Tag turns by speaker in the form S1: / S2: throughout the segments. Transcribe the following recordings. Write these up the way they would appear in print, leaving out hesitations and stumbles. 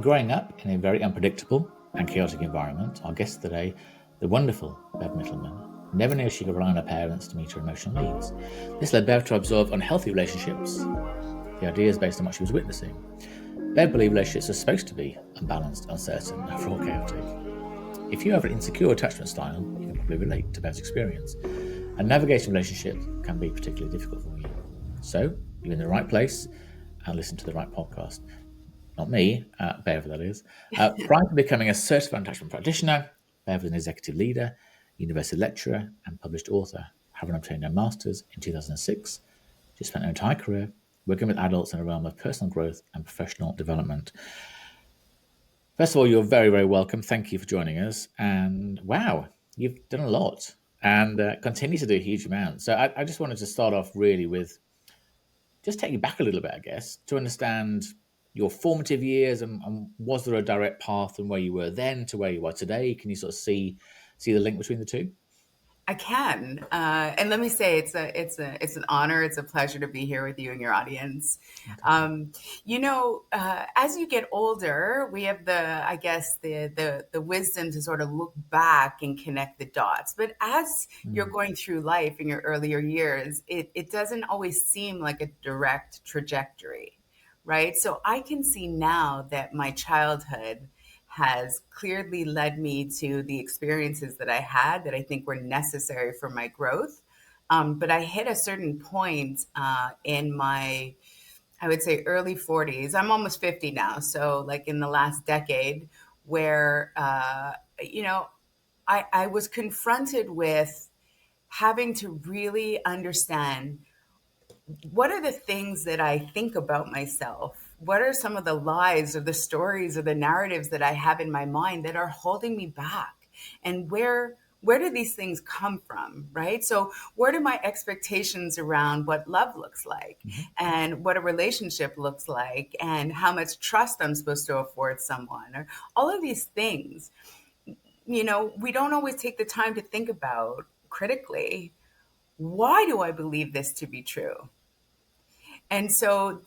S1: Growing up in a very unpredictable and chaotic environment, our guest today, the wonderful Bev Mitelman, never knew she could rely on her parents to meet her emotional needs. This led Bev to observe unhealthy relationships, the ideas based on what she was witnessing. Bev believed relationships are supposed to be unbalanced, uncertain, and overall chaotic. If you have an insecure attachment style, you can probably relate to Bev's experience. And navigating relationships can be particularly difficult for you. So, you're in the right place and listen to the right podcast. Not me, Bev, that is. Prior to becoming a certified attachment practitioner, Bev was an executive leader, university lecturer, and published author, having obtained her master's in 2006. She spent her entire career working with adults in the realm of personal growth and professional development. First of all, you're very, very welcome. Thank you for joining us. And wow, you've done a lot and continue to do a huge amount. So I just wanted to start off really with just take you back a little bit, I guess, to understand your formative years and was there a direct path from where you were then to where you are today? Can you sort of see the link between the two?
S2: I can, and let me say it's an honor. It's a pleasure to be here with you and your audience. As you get older, we have the wisdom to sort of look back and connect the dots. But as you're going through life in your earlier years, it doesn't always seem like a direct trajectory, right? So I can see now that my childhood has clearly led me to the experiences that I had that I think were necessary for my growth. But I hit a certain point in my, I would say, early 40s. I'm almost 50 now. So, like in the last decade, where, I was confronted with having to really understand what are the things that I think about myself? What are some of the lies or the stories or the narratives that I have in my mind that are holding me back? And where do these things come from, right? So where do my expectations around what love looks like and what a relationship looks like and how much trust I'm supposed to afford someone or all of these things, we don't always take the time to think about critically. Why do I believe this to be true? And so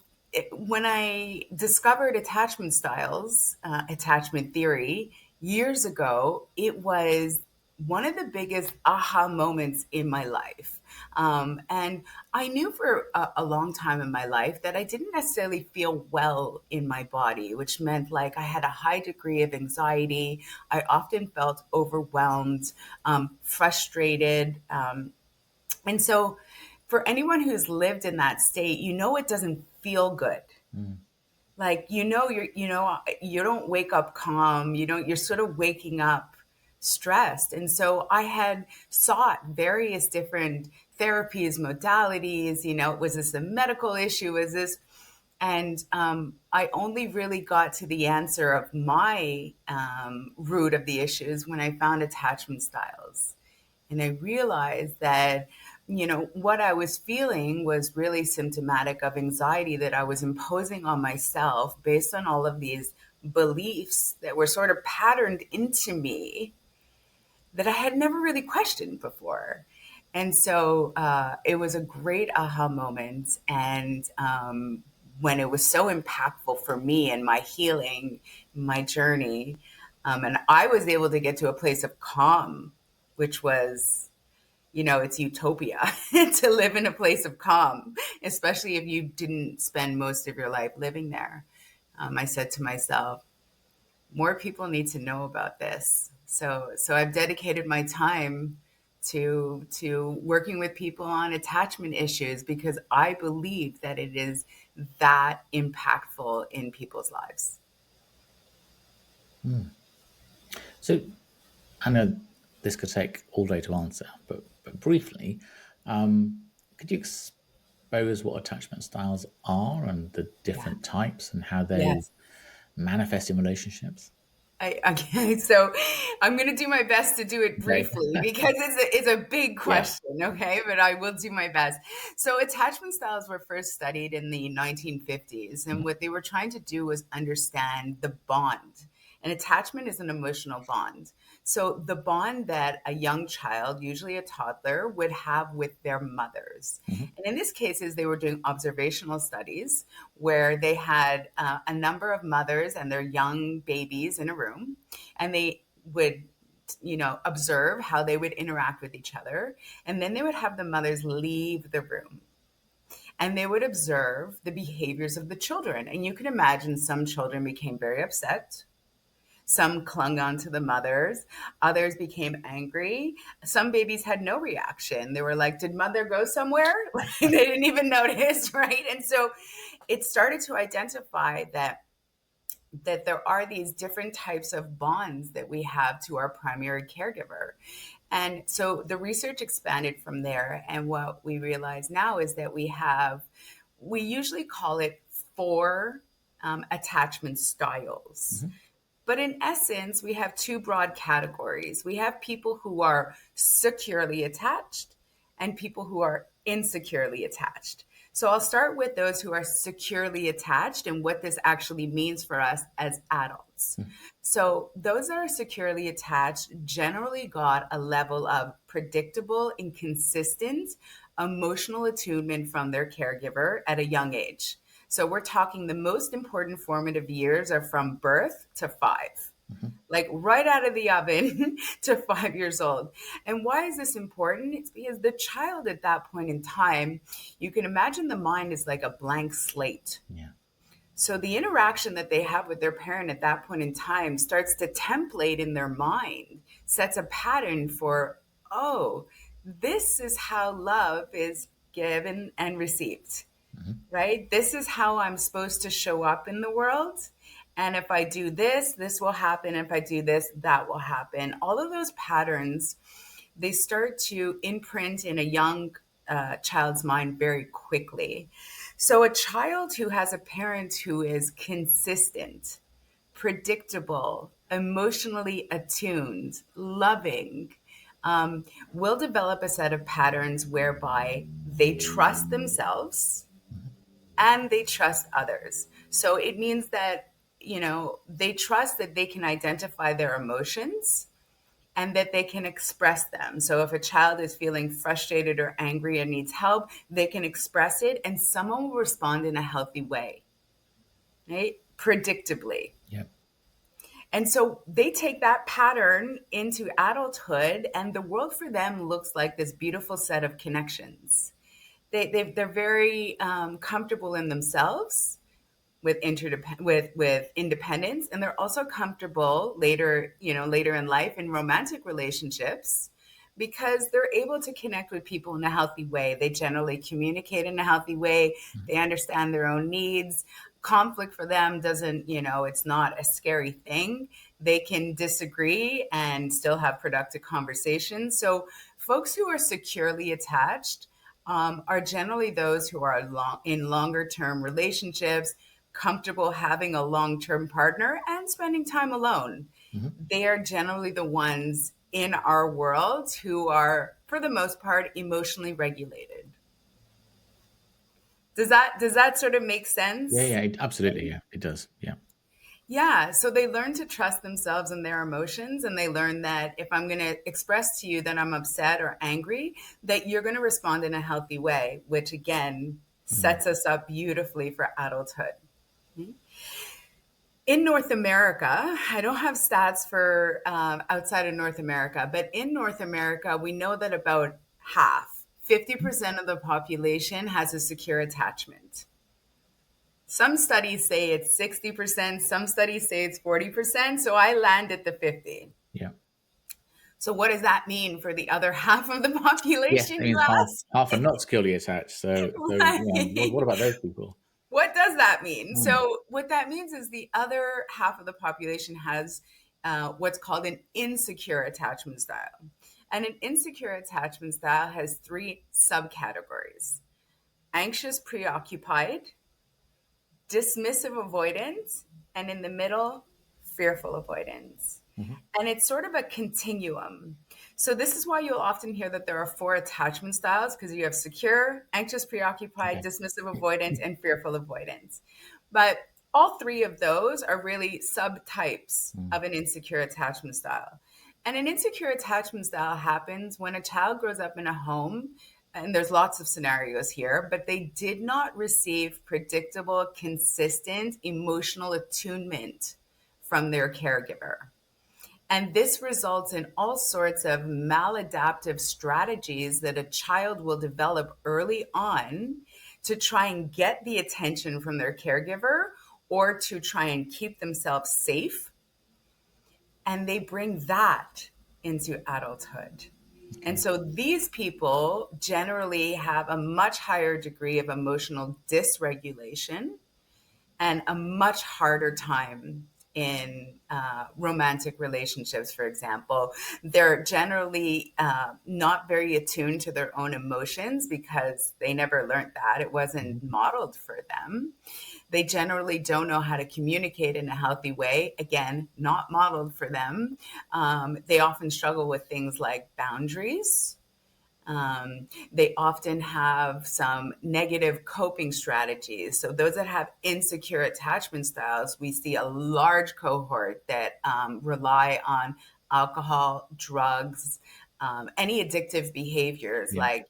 S2: when I discovered attachment styles, attachment theory years ago, it was one of the biggest aha moments in my life. And I knew for a long time in my life that I didn't necessarily feel well in my body, which meant like I had a high degree of anxiety. I often felt overwhelmed, frustrated. And so for anyone who's lived in that state, it doesn't feel good. Like, you don't wake up calm, you're sort of waking up stressed. And so I had sought various different therapies, modalities, was this a medical issue? Was this, and I only really got to the answer of my root of the issues when I found attachment styles. And I realized that, what I was feeling was really symptomatic of anxiety that I was imposing on myself based on all of these beliefs that were sort of patterned into me that I had never really questioned before. And so it was a great aha moment. And when it was so impactful for me and my healing, my journey, and I was able to get to a place of calm, which was, it's utopia to live in a place of calm, especially if you didn't spend most of your life living there. I said to myself, more people need to know about this. So I've dedicated my time to working with people on attachment issues because I believe that it is that impactful in people's lives.
S1: So I know this could take all day to answer, but briefly, could you expose what attachment styles are and the different types and how they
S2: Yes.
S1: manifest in relationships?
S2: Okay, so I'm going to do my best to do it
S1: Okay.
S2: briefly because it's a big
S1: Yeah.
S2: question, okay? But I will do my best. So attachment styles were first studied in the 1950s, and what they were trying to do was understand the bond And attachment is an emotional bond. So the bond that a young child, usually a toddler, would have with their mothers.
S1: Mm-hmm.
S2: And in this cases, they were doing observational studies where they had a number of mothers and their young babies in a room, and they would observe how they would interact with each other. And then they would have the mothers leave the room and they would observe the behaviors of the children. And you can imagine some children became very upset. Some clung on to the mothers. Others became angry. Some babies had no reaction. They were like, did mother go somewhere? They didn't even notice, right? And so it started to identify that there are these different types of bonds that we have to our primary caregiver. And so the research expanded from there. And what we realize now is that we usually call it four attachment styles.
S1: Mm-hmm.
S2: But in essence, we have two broad categories. We have people who are securely attached and people who are insecurely attached. So I'll start with those who are securely attached and what this actually means for us as adults.
S1: Mm-hmm.
S2: So those that are securely attached generally got a level of predictable and consistent emotional attunement from their caregiver at a young age. So we're talking the most important formative years are from birth to 5.
S1: Mm-hmm.
S2: Like right out of the oven to 5 years old. And why is this important? It's because the child at that point in time, you can imagine the mind is like a blank slate.
S1: Yeah.
S2: So the interaction that they have with their parent at that point in time starts to template in their mind, sets a pattern for, oh, this is how love is given and received.
S1: Mm-hmm.
S2: Right? This is how I'm supposed to show up in the world. And if I do this, this will happen. If I do this, that will happen. All of those patterns, they start to imprint in a young child's mind very quickly. So a child who has a parent who is consistent, predictable, emotionally attuned, loving, will develop a set of patterns whereby they trust themselves and they trust others. So it means that, they trust that they can identify their emotions and that they can express them. So if a child is feeling frustrated or angry and needs help, they can express it and someone will respond in a healthy way, right? Predictably.
S1: Yep.
S2: And so they take that pattern into adulthood and the world for them looks like this beautiful set of connections. They're very comfortable in themselves with independence, and they're also comfortable later in life in romantic relationships because they're able to connect with people in a healthy way. They generally communicate in a healthy way. They understand their own needs. Conflict for them doesn't, it's not a scary thing. They can disagree and still have productive conversations. So folks who are securely attached are generally those who are in longer term relationships, comfortable having a long-term partner and spending time alone.
S1: Mm-hmm.
S2: They are generally the ones in our world who are, for the most part, emotionally regulated. Does that sort of make sense?
S1: Yeah, absolutely. Yeah, it does. Yeah.
S2: Yeah. So they learn to trust themselves and their emotions. And they learn that if I'm going to express to you that I'm upset or angry, that you're going to respond in a healthy way, which again sets us up beautifully for adulthood. In North America, I don't have stats for outside of North America, but in North America, we know that about 50% of the population has a secure attachment. Some studies say it's 60%, some studies say it's 40%, so I land at the 50.
S1: Yeah.
S2: So what does that mean for the other half of the population,
S1: Yes, it
S2: you
S1: means
S2: ask?
S1: half are not securely attached. So
S2: Right.
S1: yeah, what about those people?
S2: What does that mean?
S1: Mm.
S2: So what that means is the other half of the population has what's called an insecure attachment style. And an insecure attachment style has 3 subcategories: anxious-preoccupied, dismissive-avoidant, and in the middle, fearful-avoidant.
S1: Mm-hmm.
S2: And it's sort of a continuum. So this is why you'll often hear that there are 4 attachment styles, because you have secure, anxious, preoccupied,
S1: Okay.
S2: dismissive avoidance, and fearful avoidance. But all three of those are really subtypes
S1: Mm.
S2: of an insecure attachment style. And an insecure attachment style happens when a child grows up in a home, and there's lots of scenarios here, but they did not receive predictable, consistent emotional attunement from their caregiver. And this results in all sorts of maladaptive strategies that a child will develop early on to try and get the attention from their caregiver or to try and keep themselves safe. And they bring that into adulthood. And
S1: Okay.
S2: so these people generally have a much higher degree of emotional dysregulation and a much harder time in romantic relationships, for example. They're generally not very attuned to their own emotions because they never learned that. It wasn't
S1: Mhm.
S2: modeled for them. They generally don't know how to communicate in a healthy way. Again, not modeled for them. They often struggle with things like boundaries. They often have some negative coping strategies. So, those that have insecure attachment styles, we see a large cohort that rely on alcohol, drugs, any addictive behaviors
S1: Yeah.
S2: like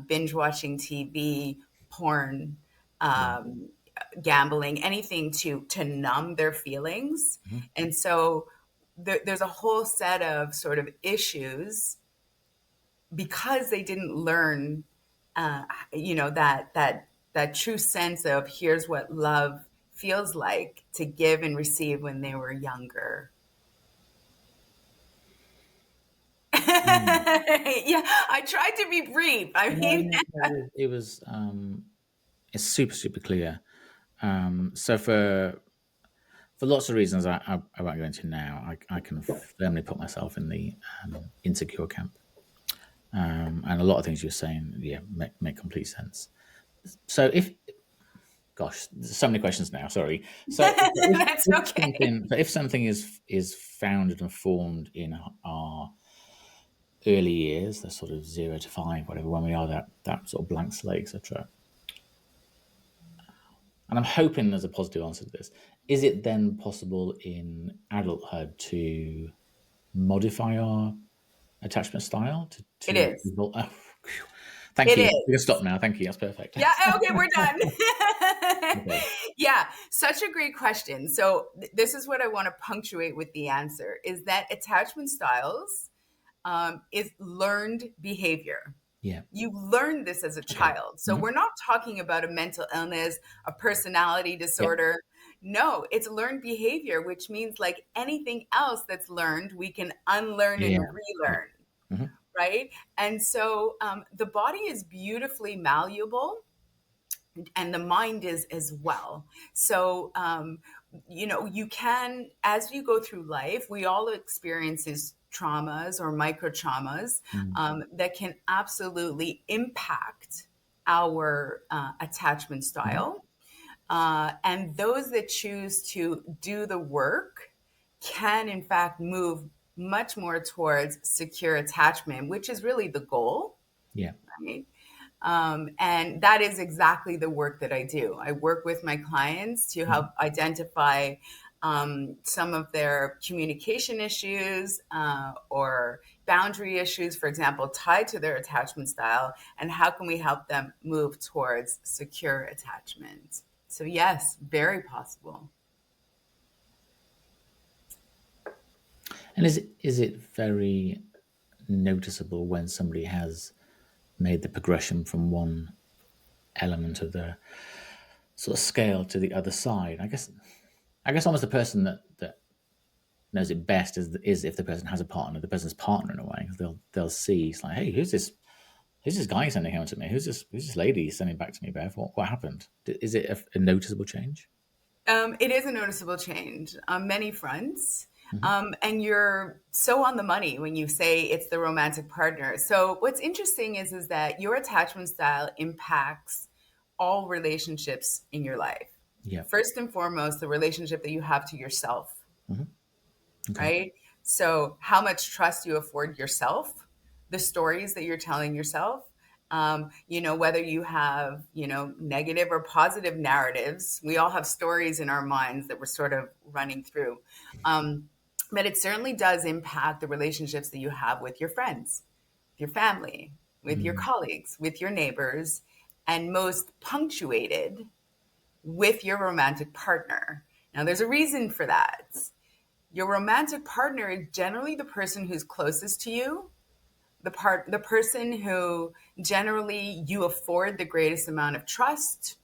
S2: binge watching TV, porn,
S1: Yeah.
S2: um, gambling, anything to numb their feelings.
S1: Mhm.
S2: And so, there's a whole set of sort of issues because they didn't learn, that true sense of here's what love feels like to give and receive when they were younger.
S1: Mm.
S2: Yeah, I tried to be brief. I
S1: No,
S2: mean,
S1: no, no, it's super, super clear. So for lots of reasons I won't go into now, I can firmly put myself in the insecure camp. And a lot of things you're saying, yeah, make complete sense. So gosh, there's so many questions now. Sorry.
S2: that's okay.
S1: If something is founded and formed in our early years, the sort of 0 to 5, whatever, when we are that sort of blank slate, etc. And I'm hoping there's a positive answer to this. Is it then possible in adulthood to modify our attachment style
S2: It
S1: to
S2: is.
S1: evolve? Oh, thank
S2: It
S1: you. We can
S2: is.
S1: stop now. Thank you. That's perfect.
S2: Yeah, okay, we're done.
S1: Okay.
S2: Yeah, such a great question. So this is what I want to punctuate with the answer is that attachment styles is learned behavior.
S1: Yeah.
S2: You learn this as a
S1: Okay.
S2: child. So
S1: Hmm.
S2: we're not talking about a mental illness, a personality
S1: Yeah.
S2: disorder. No, it's learned behavior, which means like anything else that's learned, we can unlearn
S1: Yeah.
S2: and
S1: Yeah.
S2: relearn,
S1: Hmm.
S2: right? And so the body is beautifully malleable and the mind is as well. So, you can, as you go through life, we all experiences traumas or micro traumas
S1: Mm.
S2: that can absolutely impact our attachment
S1: Hmm.
S2: style. And those that choose to do the work can, in fact, move much more towards secure attachment, which is really the goal,
S1: Yeah.
S2: right? And that is exactly the work that I do. I work with my clients to
S1: Hmm.
S2: help identify some of their communication issues or boundary issues, for example, tied to their attachment style, and how can we help them move towards secure attachment. So, yes, very possible.
S1: And is it very noticeable when somebody has made the progression from one element of the sort of scale to the other side? I guess almost the person that knows it best is if the person has a partner, the person's partner in a way. They'll see, it's like, hey, who's this guy sending him to me? Who's this lady sending back to me, Bev? What happened? Is it a noticeable change?
S2: It is a noticeable change on many fronts.
S1: Hmm.
S2: And you're so on the money when you say it's the romantic partner. So what's interesting is that your attachment style impacts all relationships in your life.
S1: Yeah.
S2: First and foremost, the relationship that you have to yourself,
S1: Hmm. Okay.
S2: right? So how much trust you afford yourself, the stories that you're telling yourself, Whether you have, negative or positive narratives, we all have stories in our minds that we're sort of running through. But it certainly does impact the relationships that you have with your friends, your family, with your colleagues, with your neighbors, and most punctuated with your romantic partner. Now, there's a reason for that. Your romantic partner is generally the person who's closest to you, the person who generally you afford the greatest amount of trust,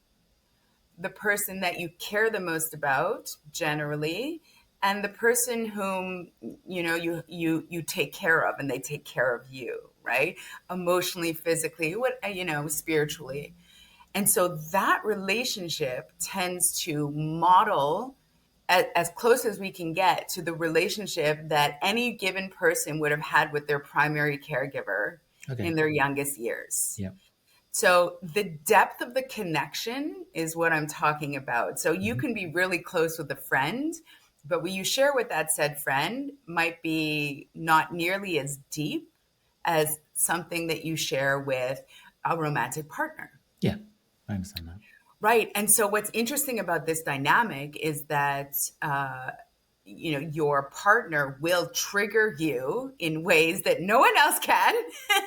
S2: the person that you care the most about generally, and the person whom you take care of and they take care of you, right? Emotionally, physically, spiritually. And so that relationship tends to model as close as we can get to the relationship that any given person would have had with their primary caregiver
S1: Okay.
S2: in their youngest years.
S1: Yeah.
S2: So the depth of the connection is what I'm talking about. So you
S1: Mm-hmm.
S2: can be really close with a friend, but what you share with that said friend might be not nearly as deep as something that you share with a romantic partner.
S1: Yeah. I understand that.
S2: Right. And so what's interesting about this dynamic is that, your partner will trigger you in ways that no one else can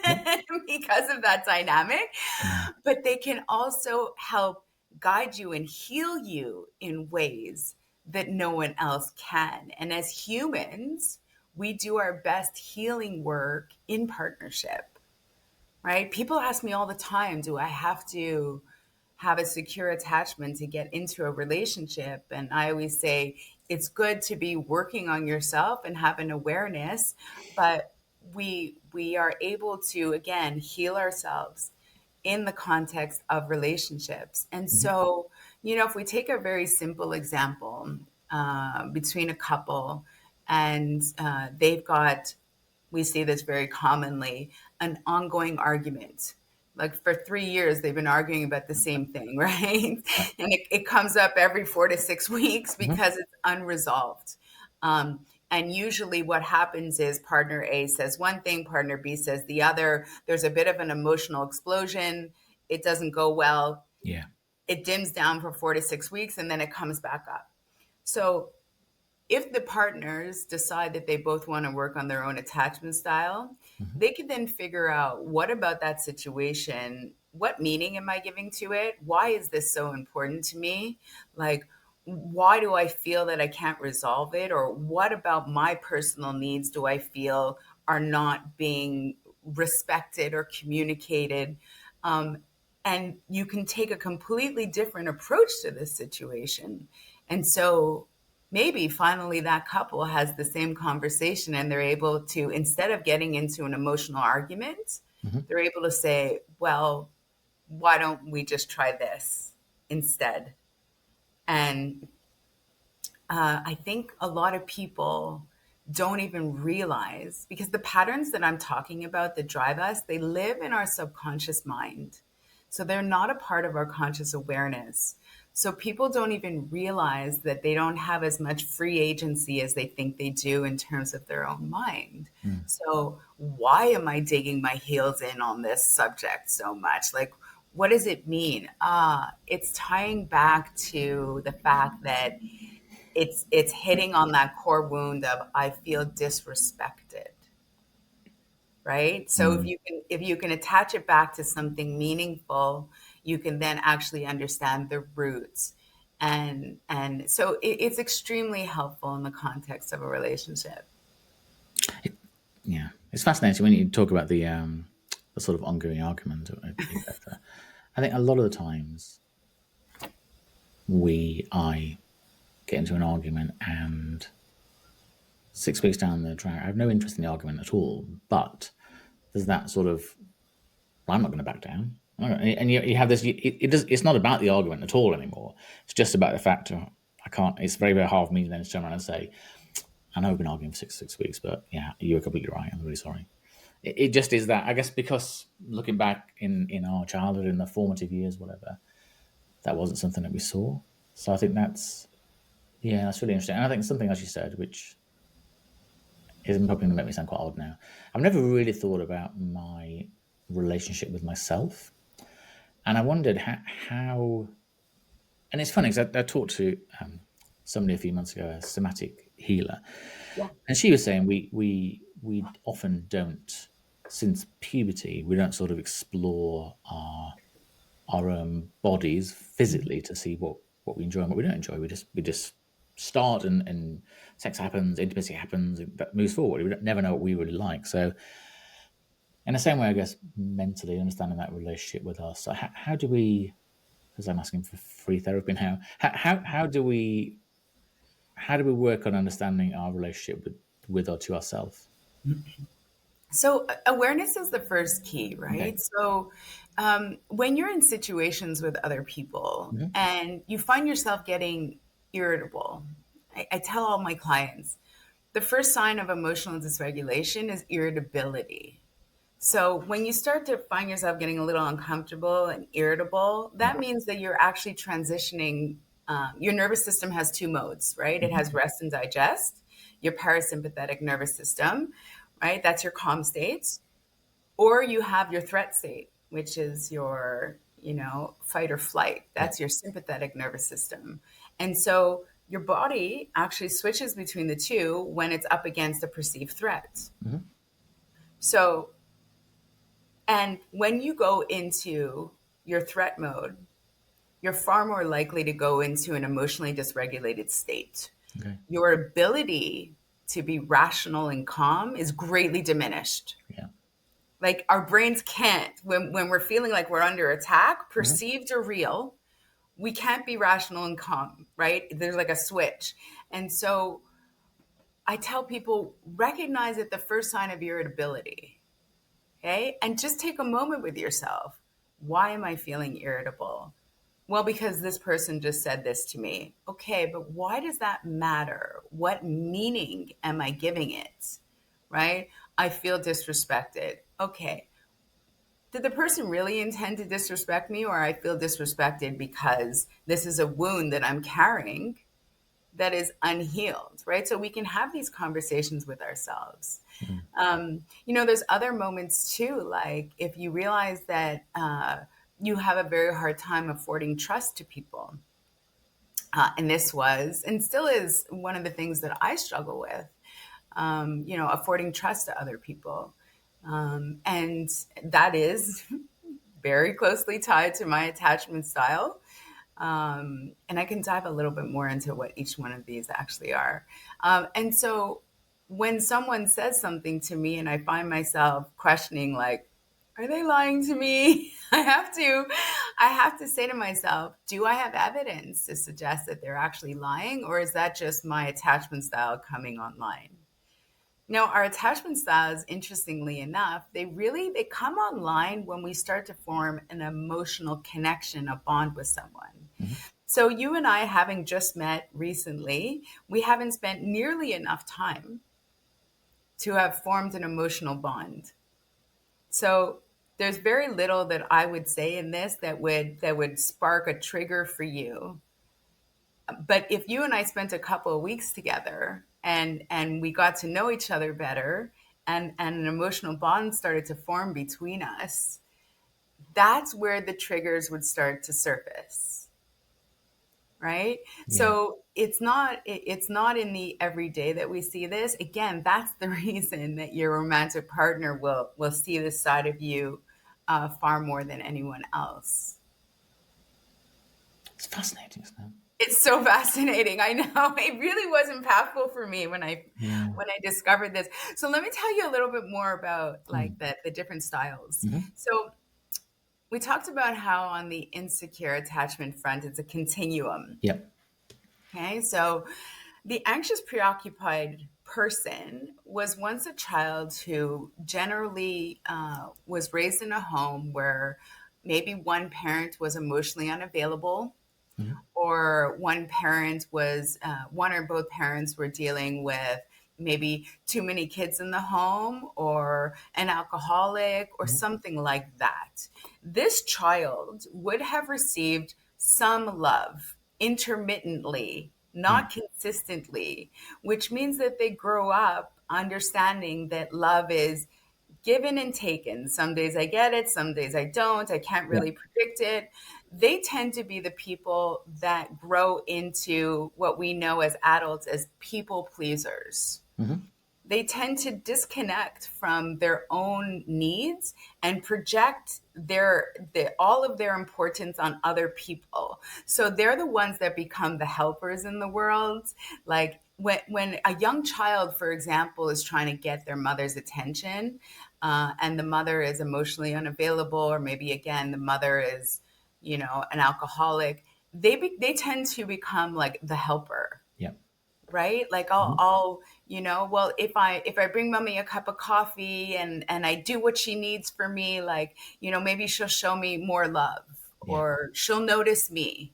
S1: Yeah.
S2: because of that dynamic.
S1: Mm.
S2: But they can also help guide you and heal you in ways that no one else can. And as humans, we do our best healing work in partnership, right? People ask me all the time, do I have to have a secure attachment to get into a relationship? And I always say it's good to be working on yourself and have an awareness, but we are able to again heal ourselves in the context of relationships. And
S1: Mm-hmm.
S2: so, if we take a very simple example between a couple and they've got, we see this very commonly, an ongoing argument. Like for 3 years, they've been arguing about the same thing, right?
S1: Yeah.
S2: And it comes up every 4 to 6 weeks
S1: Mm-hmm.
S2: because it's unresolved. And usually, what happens is partner A says one thing, partner B says the other. There's a bit of an emotional explosion. It doesn't go well.
S1: Yeah.
S2: It dims down for 4 to 6 weeks and then it comes back up. So, if the partners decide that they both want to work on their own attachment style,
S1: Mm-hmm.
S2: they can then figure out what about that situation, what meaning am I giving to it? Why is this so important to me? Like, why do I feel that I can't resolve it? Or what about my personal needs do I feel are not being respected or communicated? Um, and you can take a completely different approach to this situation. And so maybe finally that couple has the same conversation and they're able to, instead of getting into an emotional argument,
S1: Mm-hmm.
S2: they're able to say, well, why don't we just try this instead? And I think a lot of people don't even realize, because the patterns that I'm talking about that drive us, they live in our subconscious mind. So they're not a part of our conscious awareness. So people don't even realize that they don't have as much free agency as they think they do in terms of their own mind.
S1: Mm.
S2: So why am I digging my heels in on this subject so much? Like, what does it mean? It's tying back to the fact that it's hitting on that core wound of I feel disrespected, right? So
S1: Mm.
S2: if you can attach it back to something meaningful, you can then actually understand the roots. And so it's extremely helpful in the context of a relationship.
S1: Yeah. It's fascinating when you talk about the sort of ongoing argument, etc. I think a lot of the times I get into an argument and 6 weeks down the track, I have no interest in the argument at all. But there's that sort of, well, I'm not going to back down. And you have this. It's not about the argument at all anymore. It's just about the fact of, I can't. It's very very hard for me to then turn around and say, I know we've been arguing for six weeks, but yeah, you're completely right. I'm really sorry. It just is that, I guess, because looking back in our childhood, in the formative years, whatever, that wasn't something that we saw. So I think that's really interesting. And I think something else you said, which is probably going to make me sound quite odd now. I've never really thought about my relationship with myself. And I wondered how and it's funny because I talked to somebody a few months ago, a somatic healer,
S2: Yeah.
S1: and she was saying we often don't, since puberty, we don't sort of explore our own bodies physically to see what we enjoy and what we don't enjoy. We just start and sex happens, intimacy happens, that moves forward. We don't, never know what we really like. So in the same way, I guess mentally understanding that relationship with us. So how do we? Because I'm asking for free therapy now. How do we work on understanding our relationship with or to ourselves?
S2: So awareness is the first key,
S1: Okay.
S2: right? So when you're in situations with other people
S1: Hmm.
S2: and you find yourself getting irritable, I tell all my clients the first sign of emotional dysregulation is irritability. So when you start to find yourself getting a little uncomfortable and irritable,
S1: Yeah.
S2: that means that you're actually transitioning. Your nervous system has two modes, right? It
S1: Hmm.
S2: has rest and digest, your parasympathetic nervous system, right? That's your calm state. Or you have your threat state, which is your, fight or flight.
S1: Yeah.
S2: That's your sympathetic nervous system. And so your body actually switches between the two when it's up against a perceived threat.
S1: Hmm.
S2: So, and when you go into your threat mode, you're far more likely to go into an emotionally dysregulated state.
S1: Okay.
S2: Your ability to be rational and calm is greatly diminished.
S1: Yeah.
S2: Like our brains can't, when we're feeling like we're under attack,
S1: Hmm.
S2: perceived or real, we can't be rational and calm, right? There's like a switch. And so I tell people recognize it the first sign of irritability. Okay. And just take a moment with yourself. Why am I feeling irritable? Well, because this person just said this to me. Okay, but why does that matter? What meaning am I giving it? Right? I feel disrespected. Okay. Did the person really intend to disrespect me, or I feel disrespected because this is a wound that I'm carrying that is unhealed, right? So we can have these conversations with ourselves.
S1: Mm.
S2: There's other moments too, like if you realize that you have a very hard time affording trust to people. And this was and still is one of the things that I struggle with, affording trust to other people. And that is very closely tied to my attachment style. And I can dive a little bit more into what each one of these actually are. And so when someone says something to me and I find myself questioning, like, are they lying to me? I have to say to myself, do I have evidence to suggest that they're actually lying, or is that just my attachment style coming online? Now, our attachment styles, interestingly enough, they come online when we start to form an emotional connection, a bond with someone.
S1: Hmm.
S2: So you and I, having just met recently, we haven't spent nearly enough time to have formed an emotional bond. So there's very little that I would say in this that would spark a trigger for you. But if you and I spent a couple of weeks together and we got to know each other better and an emotional bond started to form between us, that's where the triggers would start to surface, right?
S1: Yeah.
S2: So it's not in the everyday that we see this. Again, that's the reason that your romantic partner will see this side of you far more than anyone else.
S1: It's fascinating, isn't it?
S2: It's so fascinating. I know it really was impactful for me when I
S1: Yeah.
S2: when I discovered this. So let me tell you a little bit more about
S1: Mm.
S2: like the different styles.
S1: Hmm.
S2: So we talked about how on the insecure attachment front, it's a continuum.
S1: Yep.
S2: Okay, so the anxious preoccupied person was once a child who generally was raised in a home where maybe one parent was emotionally unavailable,
S1: Hmm.
S2: or one or both parents were dealing with maybe too many kids in the home, or an alcoholic, or
S1: Hmm.
S2: something like that. This child would have received some love intermittently,
S1: Mm.
S2: not consistently, which means that they grow up understanding that love is given and taken. Some days I get it, some days I don't. I can't
S1: Yeah.
S2: really predict it. They tend to be the people that grow into what we know as adults as people pleasers.
S1: Hmm.
S2: They tend to disconnect from their own needs and project all of their importance on other people. So they're the ones that become the helpers in the world. Like when a young child, for example, is trying to get their mother's attention, and the mother is emotionally unavailable, or maybe again the mother is, an alcoholic. They tend to become like the helper,
S1: Yeah.
S2: right? Like
S1: Hmm.
S2: I'll well, if I bring mommy a cup of coffee and I do what she needs for me, like, maybe she'll show me more love,
S1: Yeah.
S2: or she'll notice me,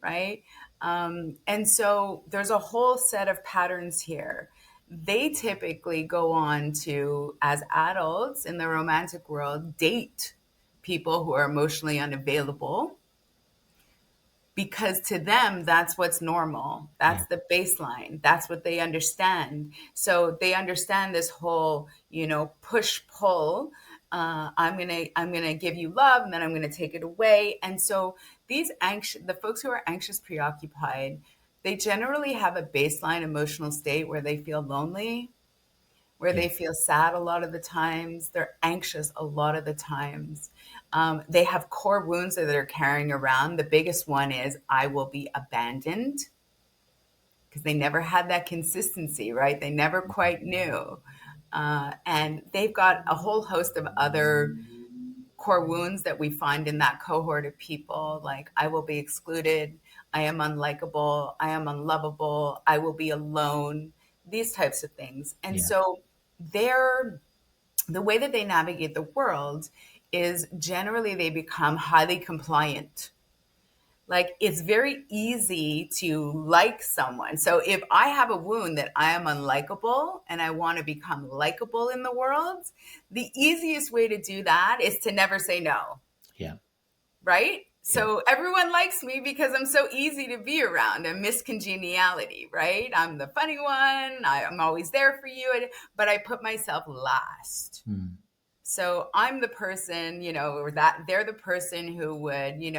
S2: right? And so there's a whole set of patterns here. They typically go on to, as adults in the romantic world, date people who are emotionally unavailable, because to them that's what's normal,
S1: Yeah.
S2: that's the baseline, that's what they understand. So they understand this whole, push pull. I'm gonna give you love, and then I'm gonna take it away. And so the folks who are anxious preoccupied, they generally have a baseline emotional state where they feel lonely, where
S1: Yeah.
S2: they feel sad a lot of the times. They're anxious a lot of the times. They have core wounds that they're carrying around. The biggest one is, I will be abandoned, because they never had that consistency, right? They never quite knew. And they've got a whole host of other core wounds that we find in that cohort of people, like, I will be excluded, I am unlikable, I am unlovable, I will be alone, these types of things. And
S1: Yeah.
S2: so they're the way that they navigate the world is generally they become highly compliant. Like, it's very easy to like someone. So if I have a wound that I am unlikable and I want to become likable in the world, the easiest way to do that is to never say no,
S1: Yeah.
S2: right?
S1: Yeah.
S2: So everyone likes me because I'm so easy to be around. A miscongeniality, right? I'm the funny one. I'm always there for you, but I put myself last.
S1: Mm.
S2: So I'm the person, or that they're the person who would, you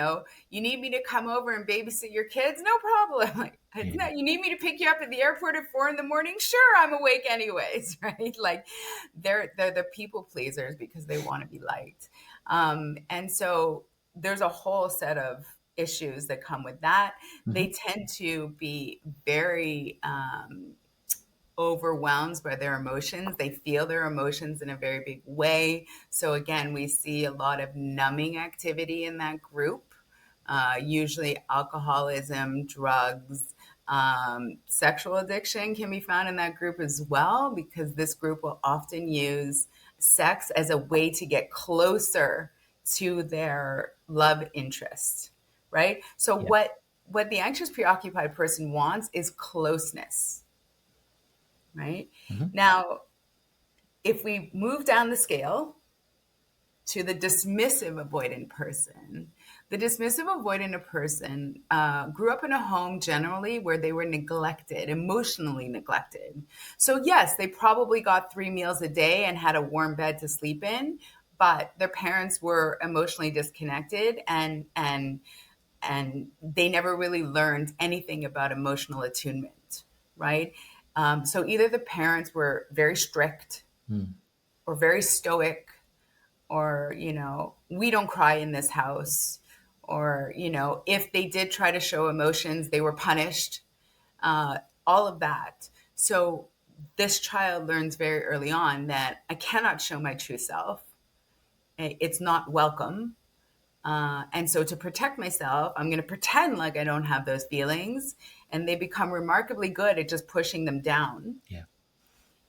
S2: need me to come over and babysit your kids? No problem. Like, it's
S1: Yeah.
S2: not, you need me to pick you up at the airport at 4 a.m? Sure, I'm awake anyways, right? Like, they're the people pleasers because they want to be liked. And so there's a whole set of issues that come with that. They
S1: Hmm.
S2: tend to be very overwhelmed by their emotions. They feel their emotions in a very big way. So again, we see a lot of numbing activity in that group. Usually alcoholism, drugs, sexual addiction can be found in that group as well, because this group will often use sex as a way to get closer to their love interest, right? So
S1: Yeah.
S2: what the anxious preoccupied person wants is closeness, right?
S1: Hmm.
S2: Now, if we move down the scale to the dismissive avoidant person, the dismissive avoidant person grew up in a home generally where they were neglected, emotionally neglected. So, yes, they probably got 3 meals a day and had a warm bed to sleep in, but their parents were emotionally disconnected, and they never really learned anything about emotional attunement, right? So either the parents were very strict
S1: Mm.
S2: or very stoic, or, we don't cry in this house, or, if they did try to show emotions, they were punished, all of that. So this child learns very early on that I cannot show my true self. It's not welcome. And so to protect myself, I'm going to pretend like I don't have those feelings. And they become remarkably good at just pushing them down.
S1: Yeah.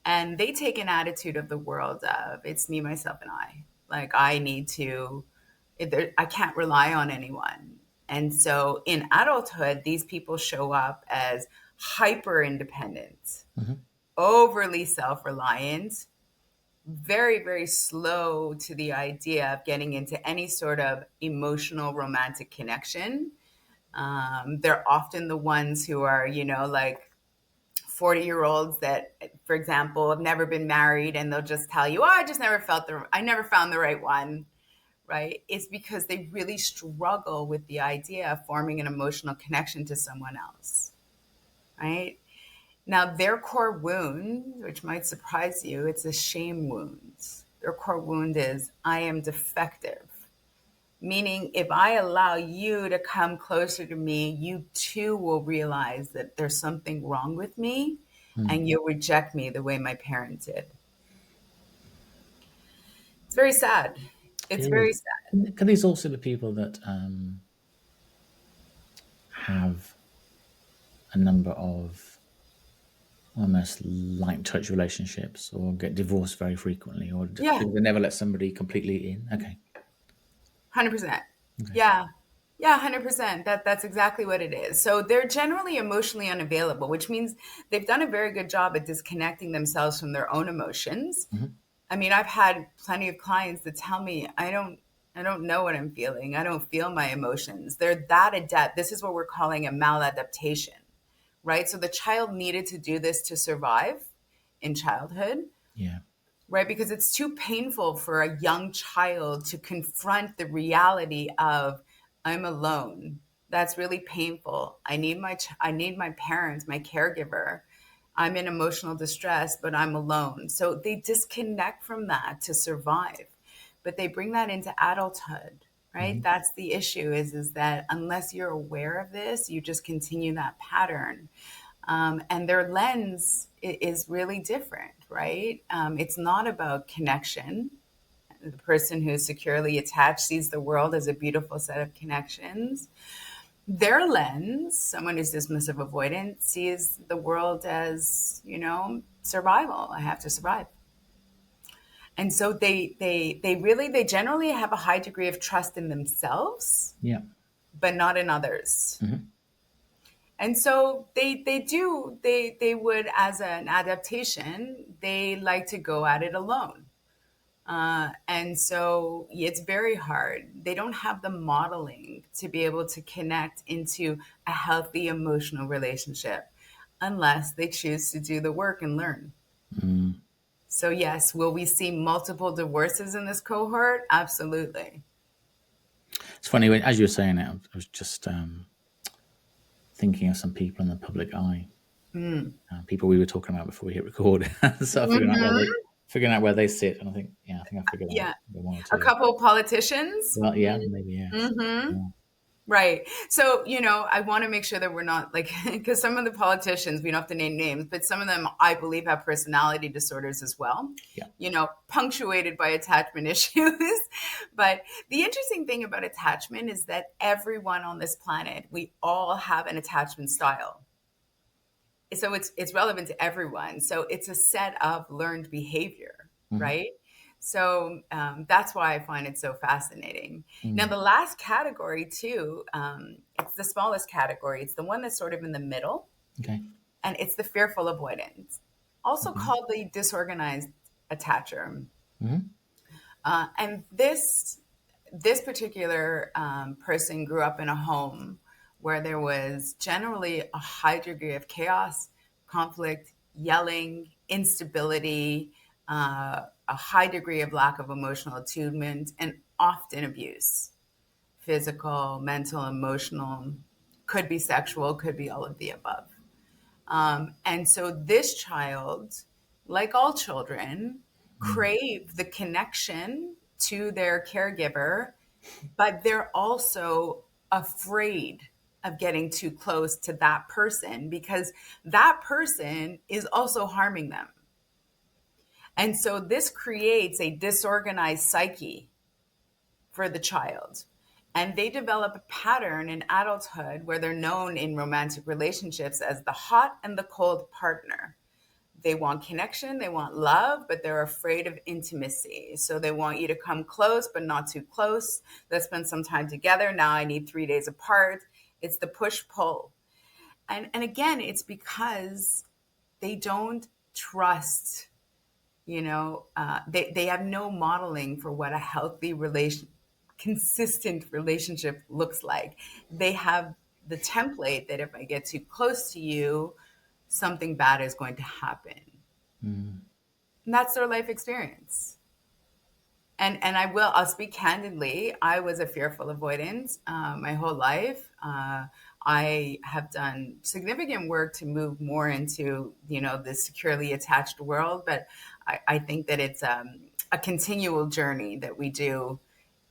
S2: And they take an attitude of the world of, it's me, myself, and I. Like, I need to, I can't rely on anyone. And so in adulthood, these people show up as hyper independent,
S1: Hmm.
S2: overly self reliant, very, very slow to the idea of getting into any sort of emotional romantic connection. They're often the ones who are, like, 40-year-olds that, for example, have never been married, and they'll just tell you, "Oh, I never found the right one." Right? It's because they really struggle with the idea of forming an emotional connection to someone else. Right? Now, their core wound, which might surprise you, it's a shame wound. Their core wound is, I am defective. Meaning, if I allow you to come closer to me, you too will realize that there's something wrong with me and you'll reject me the way my parents did. It's very sad.
S1: It
S2: It's very
S1: is.
S2: sad.
S1: Can these also be people that have a number of almost light touch relationships, or get divorced very frequently, or
S2: Yeah,
S1: they never let somebody completely in? Okay.
S2: 100%.
S1: Okay.
S2: Yeah. Yeah, 100%. That's exactly what it is. So they're generally emotionally unavailable, which means they've done a very good job at disconnecting themselves from their own emotions. I mean, I've had plenty of clients that tell me, I don't know what I'm feeling. I don't feel my emotions. They're that adept. This is what we're calling a maladaptation, right? So the child needed to do this to survive in childhood,
S1: Yeah.
S2: right? Because it's too painful for a young child to confront the reality of, I'm alone. That's really painful. I need my parents, my caregiver. I'm in emotional distress, but I'm alone. So they disconnect from that to survive. But they bring that into adulthood, right? That's the issue is that unless you're aware of this, you just continue that pattern. And their lens is really different, right? It's not about connection. The person who's securely attached sees the world as a beautiful set of connections. Their lens, someone who's dismissive avoidant, sees the world as, survival. I have to survive. And so they generally have a high degree of trust in themselves,
S1: Yeah.
S2: but not in others. And so they would, as an adaptation, they like to go at it alone. And so it's very hard. They don't have the modeling to be able to connect into a healthy emotional relationship unless they choose to do the work and learn. So, yes, will we see multiple divorces in this cohort? Absolutely.
S1: It's funny, as you were saying it, I was just thinking of some people in the public eye, people we were talking about before we hit record, so figuring out where they sit, and I think I figured out
S2: Yeah.
S1: one or
S2: A
S1: two.
S2: couple of politicians.
S1: Well, yeah, maybe yes. Yeah.
S2: Right. So, I want to make sure that we're not like, because some of the politicians, we don't have to name names, but some of them, I believe, have personality disorders as well,
S1: Yeah.
S2: Punctuated by attachment issues. But the interesting thing about attachment is that everyone on this planet, we all have an attachment style. So it's relevant to everyone. So it's a set of learned behavior, right? So that's why I find it so fascinating. Now, the last category too, it's the smallest category. It's the one that's sort of in the middle,
S1: Okay.
S2: and it's the fearful avoidant, also called the disorganized attacher. And this particular person grew up in a home where there was generally a high degree of chaos, conflict, yelling, instability, a high degree of lack of emotional attunement, and often abuse, physical, mental, emotional, could be sexual, could be all of the above. And so this child, like all children, crave the connection to their caregiver, but they're also afraid of getting too close to that person because that person is also harming them. And so this creates a disorganized psyche for the child. And they develop a pattern in adulthood where they're known in romantic relationships as the hot and the cold partner. They want connection, they want love, but they're afraid of intimacy. So they want you to come close, but not too close. Let's spend some time together. Now I need 3 days apart. It's the push pull. And again, it's because they don't trust, they have no modeling for what a healthy consistent relationship looks like. They have the template that if I get too close to you, something bad is going to happen.
S1: Mm.
S2: And that's their life experience. And I'll speak candidly. I was a fearful avoidant my whole life. I have done significant work to move more into, this securely attached world, but I think that it's a continual journey that we do.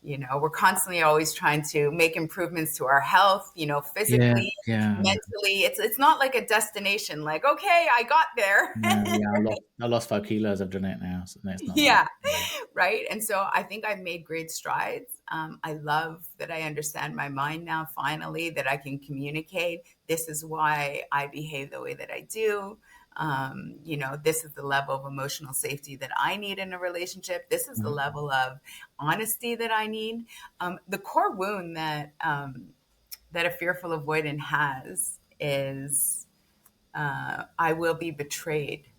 S2: We're constantly always trying to make improvements to our health,
S1: Yeah,
S2: physically,
S1: yeah,
S2: mentally. It's not like a destination, like, okay, I got there.
S1: no, yeah. I lost 5 kilos. I've done it now, so no, it's not like
S2: Yeah,
S1: that.
S2: right. And so I think I've made great strides. I love that I understand my mind now, finally, that I can communicate. This is why I behave the way that I do. This is the level of emotional safety that I need in a relationship. This is the
S1: Mhm.
S2: level of honesty that I need. The core wound that a fearful avoidant has is I will be betrayed.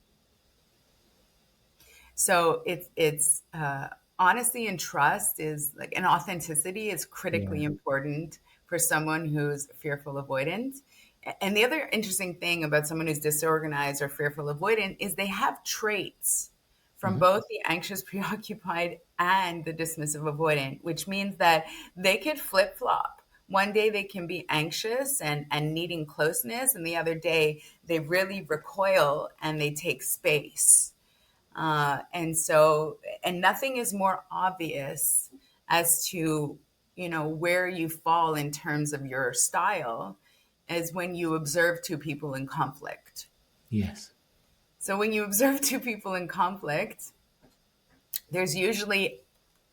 S2: So it's honesty and trust is like, and authenticity is critically
S1: Yeah.
S2: important for someone who's fearful avoidant. And the other interesting thing about someone who's disorganized or fearful avoidant is they have traits from
S1: Hmm.
S2: both the anxious preoccupied and the dismissive avoidant, which means that they could flip flop. One day they can be anxious and needing closeness, and the other day they really recoil and they take space. And nothing is more obvious as to, where you fall in terms of your style as when you observe two people in conflict.
S1: Yes.
S2: So when you observe two people in conflict, there's usually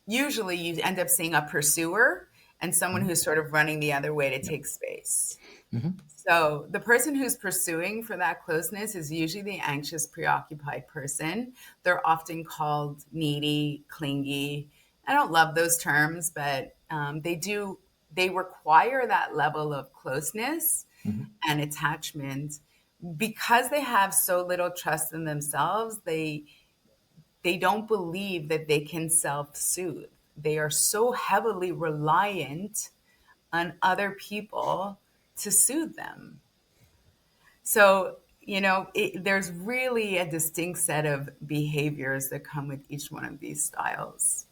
S2: you end up seeing a pursuer and someone
S1: Mhm.
S2: who's sort of running the other way to
S1: Yep.
S2: take space.
S1: Hmm.
S2: So the person who's pursuing for that closeness is usually the anxious, preoccupied person. They're often called needy, clingy. I don't love those terms, but they require that level of closeness
S1: Hmm.
S2: and attachment because they have so little trust in themselves. They don't believe that they can self-soothe. They are so heavily reliant on other people to soothe them. So, there's really a distinct set of behaviors that come with each one of these styles.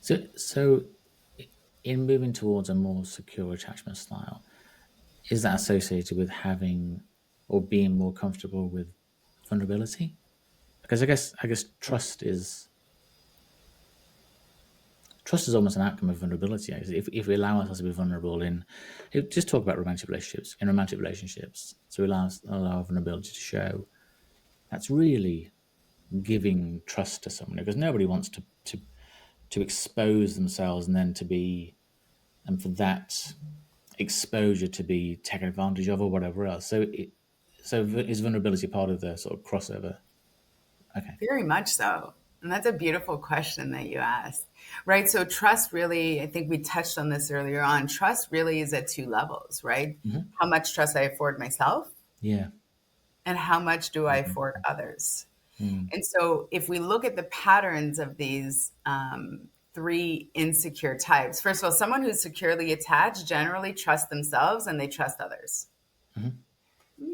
S1: So in moving towards a more secure attachment style, is that associated with having or being more comfortable with vulnerability? Because I guess trust is almost an outcome of vulnerability. If we allow ourselves to be vulnerable just talk about romantic relationships. In romantic relationships, to allow vulnerability to show, that's really giving trust to someone, because nobody wants to expose themselves and for that exposure to be taken advantage of or whatever else. So is vulnerability part of the sort of crossover? Okay.
S2: Very much so. And that's a beautiful question that you asked, right? So, trust really, I think we touched on this earlier on. Trust really is at two levels, right?
S1: Hmm.
S2: How much trust I afford myself,
S1: Yeah.
S2: and how much do I afford others?
S1: Mm.
S2: And so, if we look at the patterns of these three insecure types, first of all, someone who's securely attached generally trusts themselves and they trust others.
S1: Hmm.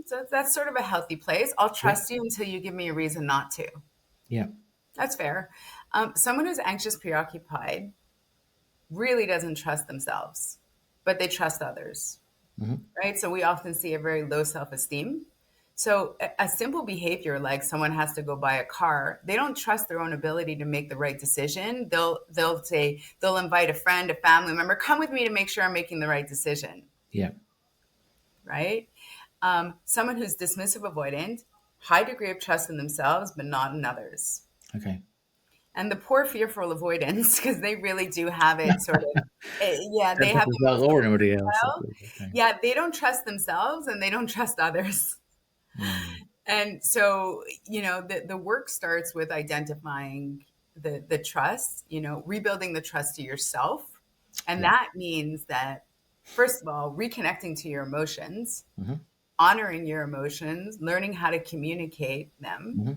S2: So that's sort of a healthy place. I'll
S1: Yeah.
S2: trust you until you give me a reason not to.
S1: Yeah.
S2: That's fair. Someone who's anxious, preoccupied really doesn't trust themselves, but they trust others,
S1: Hmm.
S2: right? So we often see a very low self esteem. So a simple behavior like someone has to go buy a car, they don't trust their own ability to make the right decision. They'll invite a friend, a family member, come with me to make sure I'm making the right decision,
S1: Yeah.
S2: right? Someone who's dismissive avoidant, high degree of trust in themselves, but not in others.
S1: Okay.
S2: And the poor fearful avoidance, because they really do have it sort of, yeah, they
S1: Don't trust
S2: have the
S1: themselves
S2: most
S1: or
S2: avoidant
S1: anybody else.
S2: style.
S1: Okay.
S2: Yeah, they don't trust themselves and they don't trust others.
S1: Mm.
S2: And so, the work starts with identifying the trust, rebuilding the trust to yourself. And
S1: Yeah.
S2: that means that, first of all, reconnecting to your emotions,
S1: Hmm.
S2: honoring your emotions, learning how to communicate them,
S1: Hmm.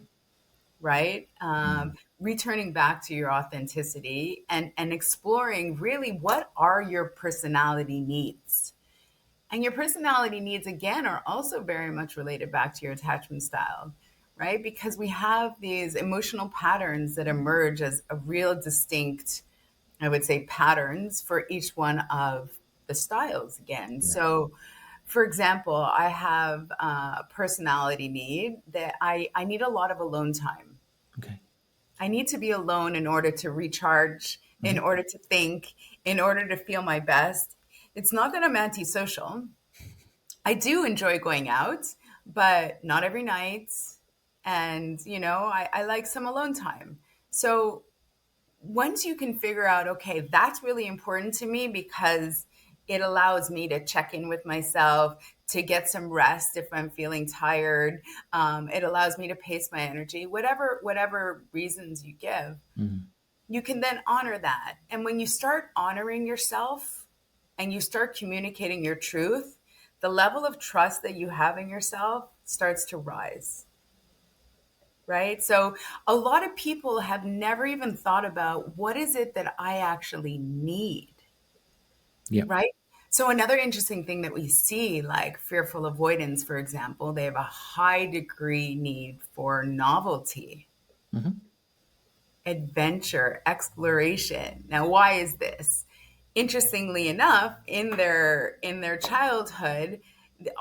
S2: right?
S1: Mm.
S2: Returning back to your authenticity and exploring really what are your personality needs. And your personality needs, again, are also very much related back to your attachment style, right? Because we have these emotional patterns that emerge as a real distinct, I would say, patterns for each one of the styles again.
S1: Yeah.
S2: So, for example, I have a personality need that I need a lot of alone time.
S1: Okay.
S2: I need to be alone in order to recharge, in
S1: Hmm.
S2: order to think, in order to feel my best. It's not that I'm antisocial. I do enjoy going out, but not every night. And, I like some alone time. So once you can figure out, okay, that's really important to me because it allows me to check in with myself, to get some rest if I'm feeling tired. It allows me to pace my energy, whatever reasons you give.
S1: Hmm.
S2: You can then honor that. And when you start honoring yourself and you start communicating your truth, the level of trust that you have in yourself starts to rise, right? So a lot of people have never even thought about what is it that I actually need,
S1: Yeah.
S2: right? So another interesting thing that we see, like fearful avoidance, for example, they have a high degree need for novelty,
S1: Hmm.
S2: adventure, exploration. Now, why is this? Interestingly enough, in their childhood,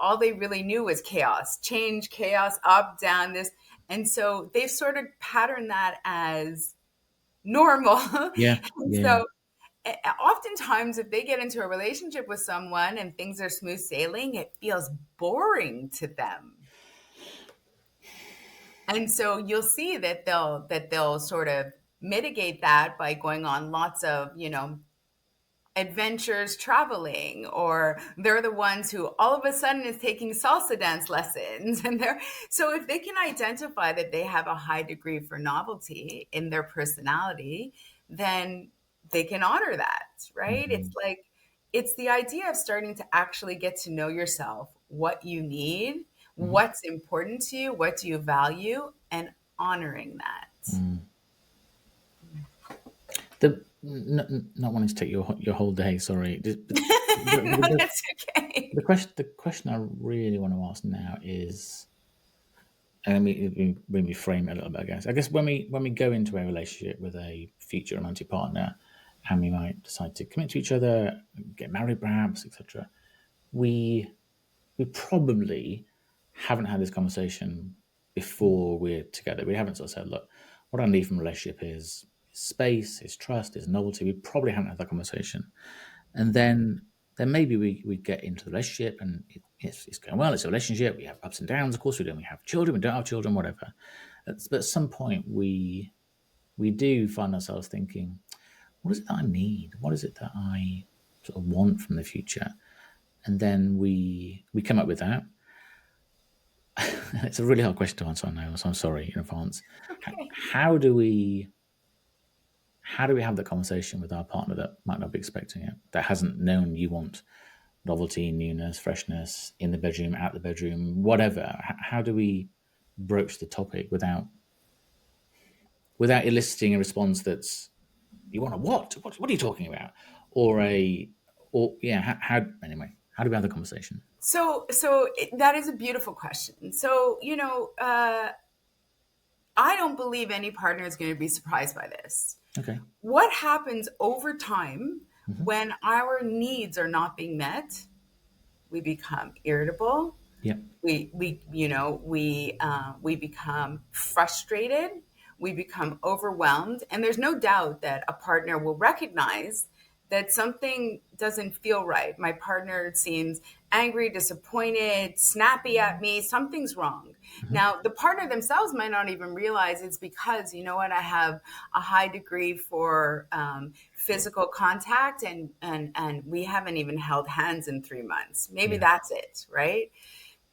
S2: all they really knew was chaos, change, chaos, up, down, this. And so they've sort of patterned that as normal.
S1: Yeah.
S2: And
S1: Yeah.
S2: so oftentimes if they get into a relationship with someone and things are smooth sailing, it feels boring to them. And so you'll see that they'll sort of mitigate that by going on lots of, adventures traveling, or they're the ones who all of a sudden is taking salsa dance lessons. And they're so if they can identify that they have a high degree for novelty in their personality, then they can honor that, right?
S1: Hmm.
S2: It's the idea of starting to actually get to know yourself, what you need,
S1: Hmm.
S2: what's important to you, what do you value, and honoring that.
S1: Mm. Not wanting to take your whole day. Sorry.
S2: No,
S1: The,
S2: that's okay.
S1: the question I really want to ask now is, and let me frame it a little bit. I guess when we go into a relationship with a future romantic partner, and we might decide to commit to each other, get married, perhaps, etc. We probably haven't had this conversation before we're together. We haven't sort of said, look, what I need from a relationship is space, is trust, is novelty. We probably haven't had that conversation. And then maybe we get into the relationship and it's going well. It's a relationship. We have ups and downs. Of course we do. We have children. We don't have children. Whatever. But at some point we do find ourselves thinking, what is it that I need? What is it that I sort of want from the future? And then we come up with that. It's a really hard question to answer, I know, so I'm sorry in advance.
S2: Okay.
S1: How do we have the conversation with our partner that might not be expecting it, that hasn't known you want novelty, newness, freshness in the bedroom, out the bedroom, whatever? How do we broach the topic without eliciting a response that's, you want a what? What are you talking about? Or a or yeah, how anyway? How do we have the conversation?
S2: That is a beautiful question. So, I don't believe any partner is going to be surprised by this.
S1: Okay.
S2: What happens over time
S1: Hmm.
S2: when our needs are not being met? We become irritable.
S1: Yeah.
S2: We become frustrated. We become overwhelmed, and there's no doubt that a partner will recognize that something doesn't feel right. My partner seems angry, disappointed, snappy at me. Something's wrong.
S1: Hmm.
S2: Now, the partner themselves might not even realize it's because, I have a high degree for physical contact, and we haven't even held hands in 3 months. Maybe
S1: Yeah.
S2: that's it, right?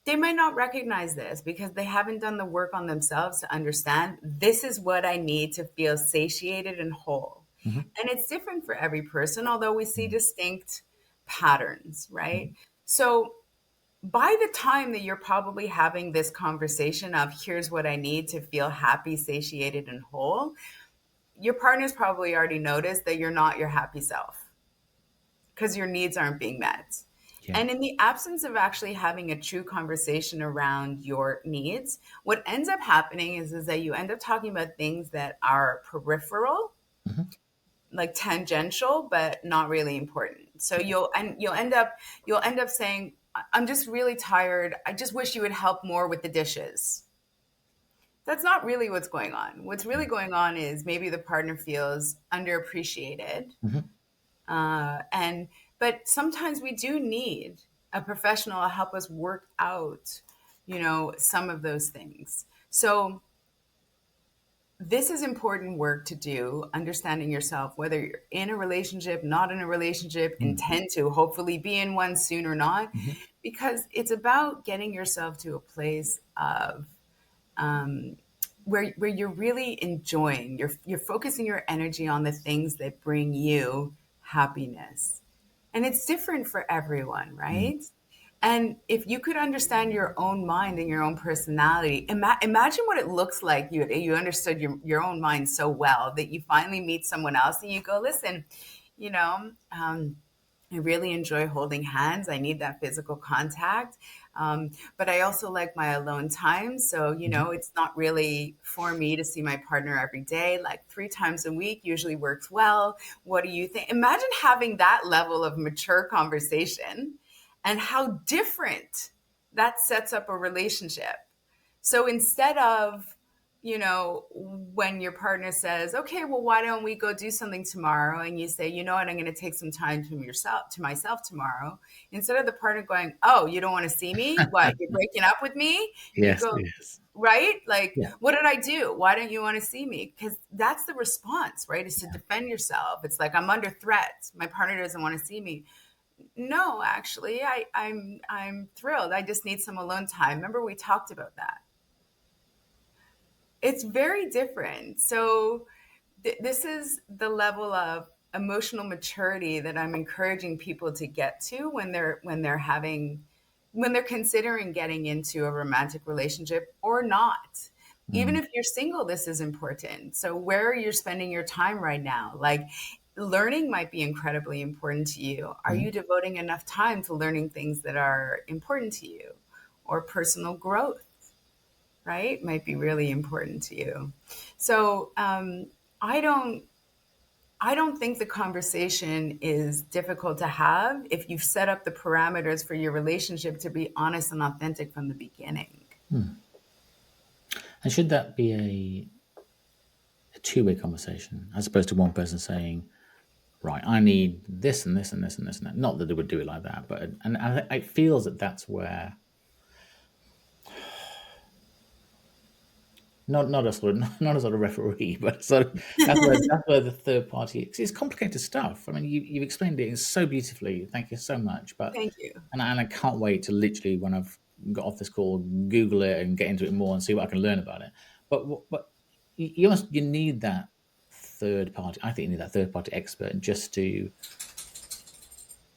S2: They might not recognize this because they haven't done the work on themselves to understand this is what I need to feel satiated and whole.
S1: Hmm.
S2: And it's different for every person, although we see distinct patterns, right?
S1: Hmm.
S2: So by the time that you're probably having this conversation of here's what I need to feel happy, satiated, and whole, your partner's probably already noticed that you're not your happy self because your needs aren't being met.
S1: Yeah.
S2: And in the absence of actually having a true conversation around your needs, what ends up happening is that you end up talking about things that are peripheral,
S1: Hmm.
S2: like tangential, but not really important. So you'll end up saying, I'm just really tired. I just wish you would help more with the dishes. That's not really what's going on. What's really going on is maybe the partner feels underappreciated.
S1: Hmm.
S2: And but sometimes we do need a professional to help us work out, some of those things. So this is important work to do, understanding yourself, whether you're in a relationship, not in a relationship, intend to hopefully be in one soon or not,
S1: Hmm.
S2: because it's about getting yourself to a place of where you're really enjoying, you're focusing your energy on the things that bring you happiness. And it's different for everyone,
S1: Mm.
S2: right? And if you could understand your own mind and your own personality, imagine what it looks like. You understood your own mind so well that you finally meet someone else and you go, listen, you know, um, I really enjoy holding hands. I need that physical contact. But I also like my alone time. So,
S1: Mhm.
S2: it's not really for me to see my partner every day, like 3 times a week usually works well. What do you think? Imagine having that level of mature conversation and how different that sets up a relationship. So instead of, when your partner says, okay, well, why don't we go do something tomorrow? And you say, you know what, I'm going to take some time to myself tomorrow. Instead of the partner going, oh, you don't want to see me? What, you're breaking up with me? You
S1: Yes,
S2: go,
S1: yes.
S2: right? Like,
S1: Yeah.
S2: what did I do? Why don't you want to see me? Because that's the response, right? Is to defend yourself. It's like, I'm under threat. My partner doesn't want to see me. No, actually, I'm thrilled. I just need some alone time. Remember we talked about that. It's very different. So this is the level of emotional maturity that I'm encouraging people to get to when they're considering getting into a romantic relationship or not. Even
S1: Mm.
S2: if you're single, this is important. So where you're spending your time right now, like learning might be incredibly important to you. Are
S1: Mhm.
S2: you devoting enough time to learning things that are important to you? Or personal growth, right? Might be really important to you. So I don't I don't think the conversation is difficult to have if you've set up the parameters for your relationship to be honest and authentic from the beginning.
S1: And should that be a two-way conversation as opposed to one person saying, right, I need this and this and this and this and that? Not that they would do it like that, but it feels that that's where not a sort of not a sort of referee, but sort of that's where the third party. 'Cause it's complicated stuff. I mean, you've explained it so beautifully. Thank you so much. But
S2: Thank you.
S1: and I can't wait to literally when I've got off this call, Google it and get into it more and see what I can learn about it. But you need that third party. I think you need that third party expert just to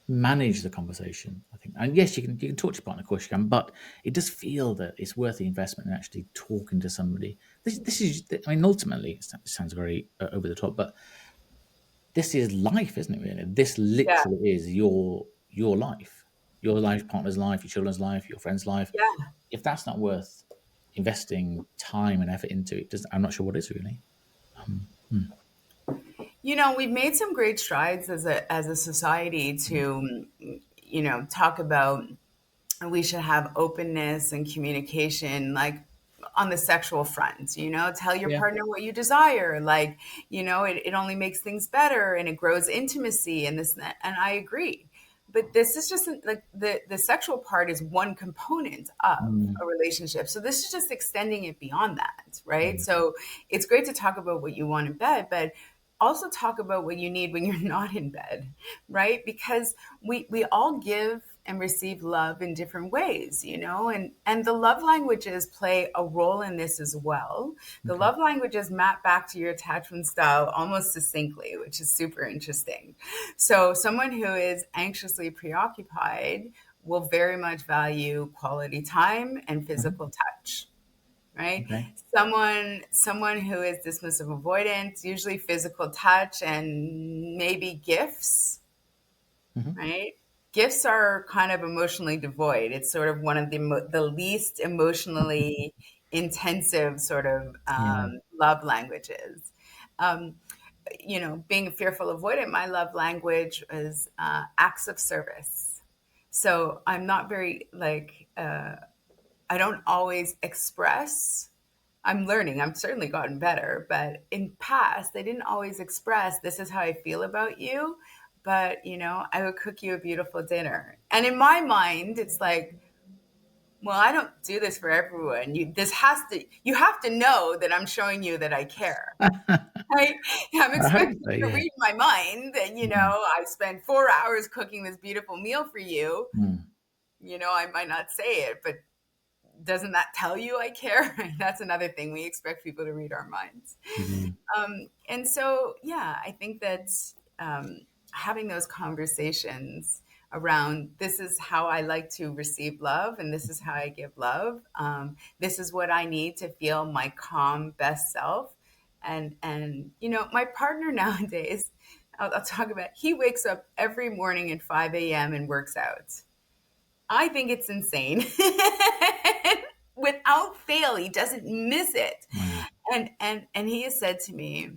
S1: manage the conversation. I think, and yes, you can talk to your partner, of course you can, but it does feel that it's worth the investment in actually talking to somebody. This is, I mean, ultimately, it sounds very over the top, but this is life, isn't it? Really, this
S2: Yeah.
S1: literally is your life partner's life, your children's life, your friend's life.
S2: Yeah.
S1: If that's not worth investing time and effort into, I'm not sure what is really. Hmm.
S2: We've made some great strides as a society to, talk about we should have openness and communication, like on the sexual front. Tell your
S1: Yeah.
S2: partner what you desire, like, it only makes things better and it grows intimacy and this and that. And I agree, but this is just like the sexual part is one component of
S1: Mm.
S2: a relationship, so this is just extending it beyond that, right?
S1: Yeah.
S2: So it's great to talk about what you want in bed, but also talk about what you need when you're not in bed, right? Because we all give and receive love in different ways, and the love languages play a role in this as well. The
S1: Okay.
S2: love languages map back to your attachment style almost succinctly, which is super interesting. So someone who is anxiously preoccupied will very much value quality time and
S1: Mhm.
S2: physical touch, right?
S1: Okay.
S2: Someone who is dismissive avoidant, usually physical touch and maybe gifts,
S1: Hmm.
S2: right? gifts are kind of emotionally devoid. It's sort of one of the least emotionally intensive sort of
S1: Yeah.
S2: love languages. Um, being a fearful avoidant, my love language is acts of service. So I'm not very like I don't always express. I'm learning. I'm certainly gotten better, but in past, I didn't always express this is how I feel about you. But I would cook you a beautiful dinner, and in my mind, it's like, well, I don't do this for everyone. You have to know that I'm showing you that I care. Right? I'm
S1: I hope
S2: expecting
S1: so,
S2: you to
S1: yeah.
S2: read my mind, and
S1: Mm,
S2: I spent 4 hours cooking this beautiful meal for you.
S1: mm,
S2: I might not say it, but doesn't that tell you I care? That's another thing. We expect people to read our minds.
S1: mm,
S2: And so, yeah, I think that having those conversations around this is how I like to receive love, and this is how I give love. This is what I need to feel my calm, best self. And my partner nowadays, I'll talk about. He wakes up every morning at 5 a.m. and works out. I think it's insane. Without fail, he doesn't miss it.
S1: wow.
S2: And he has said to me,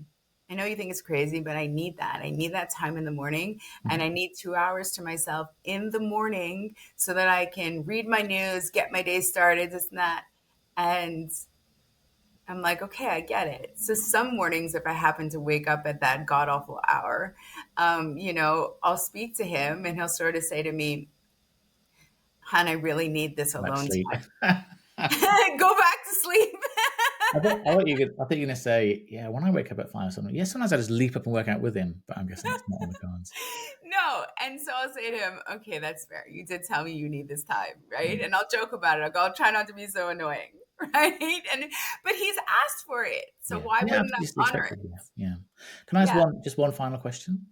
S2: I know you think it's crazy, but I need that. I need that time in the morning, and I
S1: Mhm.
S2: need 2 hours to myself in the morning so that I can read my news, get my day started, this and that. And I'm like, okay, I get it. So some mornings, if I happen to wake up at that god awful hour, I'll speak to him, and he'll sort of say to me, "Hon, I really need this
S1: Go back to
S2: alone
S1: sleep.
S2: time." Go back to sleep.
S1: I think you're gonna say, yeah, when I wake up at 5 or something, yeah, sometimes I just leap up and work out with him, but I'm guessing that's not on the cards.
S2: No. And so I'll say to him, okay, that's fair. You did tell me you need this time, right?
S1: Mm.
S2: And I'll joke about it. I'll try not to be so annoying, right? But he's asked for it. So
S1: Yeah.
S2: why
S1: Yeah,
S2: wouldn't
S1: absolutely
S2: I honor
S1: expected,
S2: it?
S1: yeah, yeah. Can I ask
S2: Yeah.
S1: just one final question?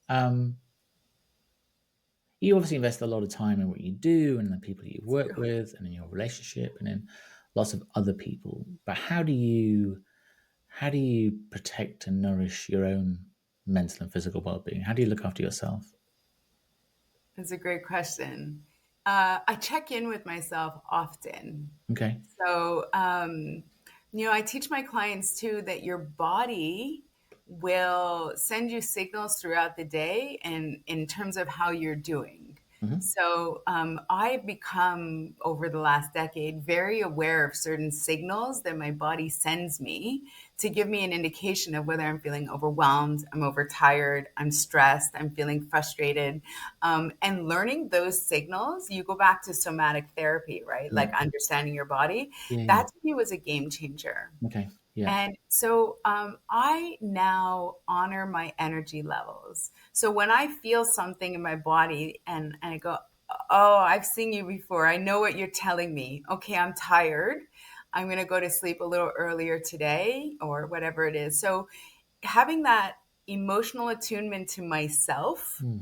S1: Um, you obviously invest a lot of time in what you do and the people you work with and in your relationship and in lots of other people, but how do you protect and nourish your own mental and physical well-being? How do you look after yourself?
S2: That's a great question. I check in with myself often.
S1: Okay.
S2: So, I teach my clients too that your body will send you signals throughout the day and in terms of how you're doing.
S1: Hmm.
S2: So, I've become over the last decade very aware of certain signals that my body sends me to give me an indication of whether I'm feeling overwhelmed, I'm overtired, I'm stressed, I'm feeling frustrated. And learning those signals, you go back to somatic therapy, right?
S1: Yeah.
S2: Like understanding your body.
S1: Yeah, yeah.
S2: That to me was a game changer.
S1: Okay. Yeah.
S2: And so I now honor my energy levels. So when I feel something in my body and I go, oh, I've seen you before. I know what you're telling me. Okay, I'm tired. I'm going to go to sleep a little earlier today or whatever it is. So having that emotional attunement to myself,
S1: Hmm.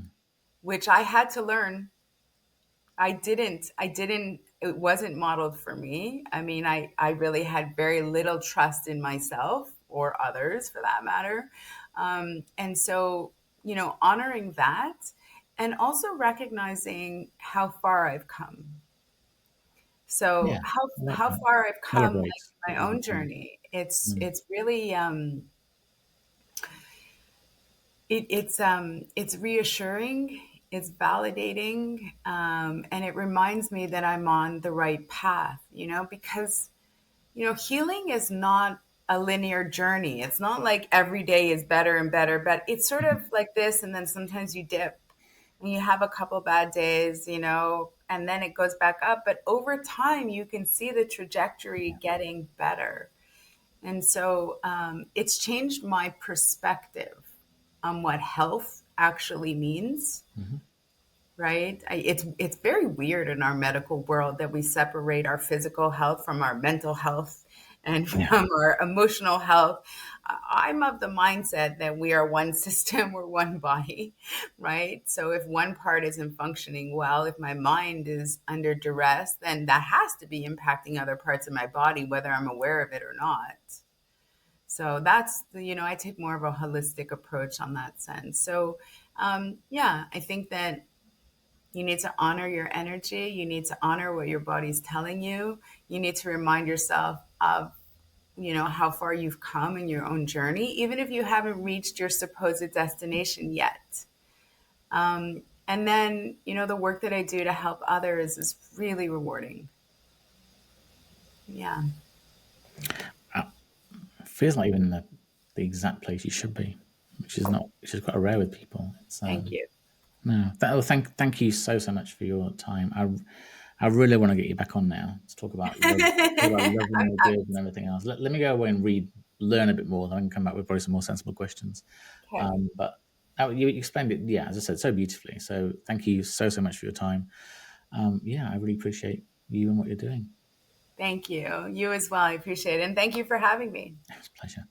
S2: which I had to learn. It wasn't modeled for me. I mean, I really had very little trust in myself or others for that matter. And so, honoring that and also recognizing how far I've come. So
S1: Yeah. I like
S2: how
S1: that.
S2: far I've come,
S1: Celebrate
S2: like
S1: what
S2: my
S1: you've
S2: own
S1: achieved.
S2: journey. It's
S1: Mm.
S2: it's really it's reassuring, it's validating, and it reminds me that I'm on the right path. Because healing is not a linear journey. It's not like every day is better and better, but it's sort of like this, and then sometimes you dip and you have a couple bad days, and then it goes back up. But over time, you can see the trajectory getting better. And so it's changed my perspective on what health actually means,
S1: Mhm.
S2: right? It's very weird in our medical world that we separate our physical health from our mental health and
S1: Yeah.
S2: from our emotional health. I'm of the mindset that we are one system, we're one body, right? So if one part isn't functioning well, if my mind is under duress, then that has to be impacting other parts of my body, whether I'm aware of it or not. So I take more of a holistic approach on that sense. So, yeah, I think that You need to honor your energy. You need to honor what your body's telling you. You need to remind yourself of, how far you've come in your own journey, even if you haven't reached your supposed destination yet. And then, the work that I do to help others is really rewarding. Yeah.
S1: It feels like even the exact place you should be, which is quite rare with people. It's
S2: Thank you.
S1: no, thank you so much for your time. I really want to get you back on now to talk about loving
S2: I'm
S1: the
S2: happy.
S1: good and everything else. Let me go away and learn a bit more, then I can come back with probably some more sensible questions.
S2: Okay.
S1: But you explained it, yeah, as I said, so beautifully. So thank you so much for your time. Yeah, I really appreciate you and what you're doing.
S2: Thank you. You as well. I appreciate it. And thank you for having me.
S1: It was a pleasure.